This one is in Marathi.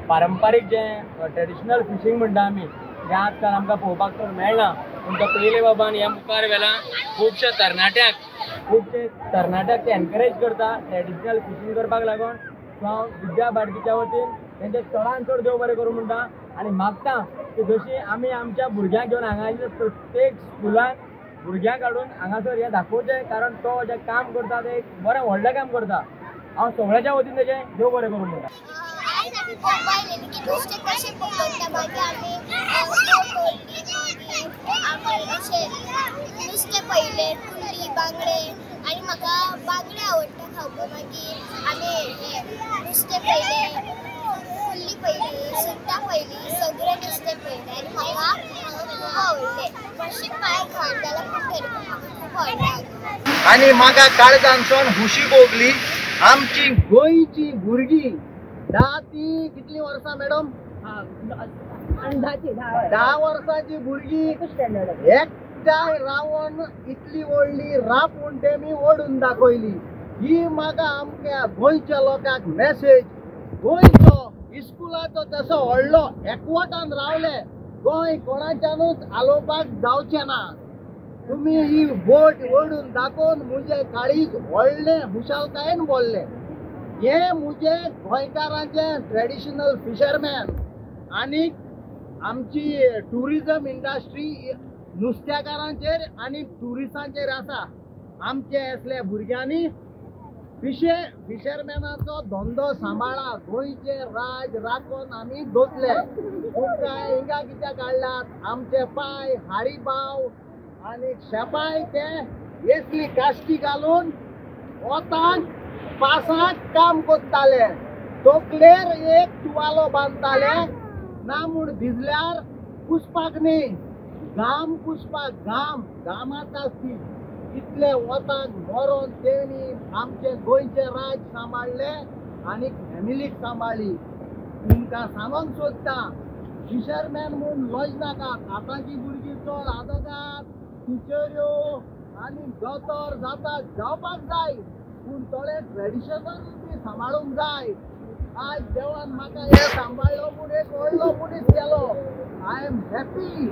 पारंपारीक जे ट्रेडिशनल फिशिंग म्हणटा आमी जे आजकाल आमकां पळोवपाक तर मेळना, पूण तो पयले बाबान ह्या मुखार व्हेला. खुबशे तरणाट्याक ते एनकरेज करता ट्रेडिशनल फिशिंग करपाक लागून. सो हांव विद्या भारतीच्या वतीन तेंचे चडांत चड देव बरें करूं म्हणटा आनी मागता की जशी आमी आमच्या भुरग्यांक घेवन हांगा प्रत्येक स्कुलान भुरग्यांक हाडून हांगासर हें दाखोवचें, कारण तो जें काम करता तें एक बरें व्हडलें काम करता. हांव सगळ्याच्या वतीन तेजें देव बरें करूं म्हणटा. आयज आमी पळोवपाक येयलेली की नुस्तें कशें पकडटा, मागीर आमी बोट ओडली, मागीर आमी अशें नुस्तें पळयलें, कुल्ली, बांगडे. आनी म्हाका बांगडे आवडटा खावपाक. मागीर आमी नुस्तें पळयलें, कुल्ली पळयली, सुंगटां पळयलीं, सगळें नुस्तें पळयलें आनी म्हाका खूब आवडलें. मातशें पांय घाण जाला पूण तरी पूण म्हाका खूब आवडलें. आनी म्हाका काळजांतसून खुशी भोगली. आमची गोंयची भुरगीं 10 ती कितली वर्सां मॅडम? 10 वर्सांची भुरगीं एकठांय रावन इतली व्हडली राप म्हूण तेमी ओडून दाखयली. ही म्हाका आमच्या गोंयच्या लोकांक मॅसेज. गोंयचो इस्कुलाचो तसो व्हडलो एकवटान रावले, गोंय कोणाच्यानूच आलोवपाक जावचें ना. तुम्ही ही बोट ओडून दाखोवन मुझे काळीज व्हडलें खुशालकायेन बोल्लें. हे मुझे गोंयकारांचे ट्रेडिशनल फिशरमॅन आनी आमची टुरिजम इंडस्ट्री नुस्तेकारांचेर आनी टुरिस्टांचेर आसा. आमचे असल्या भुरग्यांनी फिशरमॅनाचो धंदो सांबाळा. गोंयचे राज राखून आमी दोतले. तुमकां हिंगा कित्याक काडलात? आमचे पाय हारीबाव आनी शेपाय ते येसली काश्टी घालून वताक पासाक काम कोत्ताले. तकलेर एक तुवालो बांदताले ना म्हूण भिजल्यार पुसपाक न्ही, घाम पुसपाक. घामाचा ती इतले वताक मरोन तेणी आमचे गोंयचे राज सांबाळले आनी फॅमिलीक सांबाळली. तुमकां सांगोंक सोदता, फिशरमॅन म्हूण लज नाकात. आतांची भुरगीं चड आदोगाद टिचऱ्यो आनी दोतोर जावपाक जाय, पूण थोडे ट्रेडिशनल बी सांबाळूंक जाय. आज देवान म्हाका हे सांबाळलो म्हूण एक व्हडलो मनीस केलो. I am happy.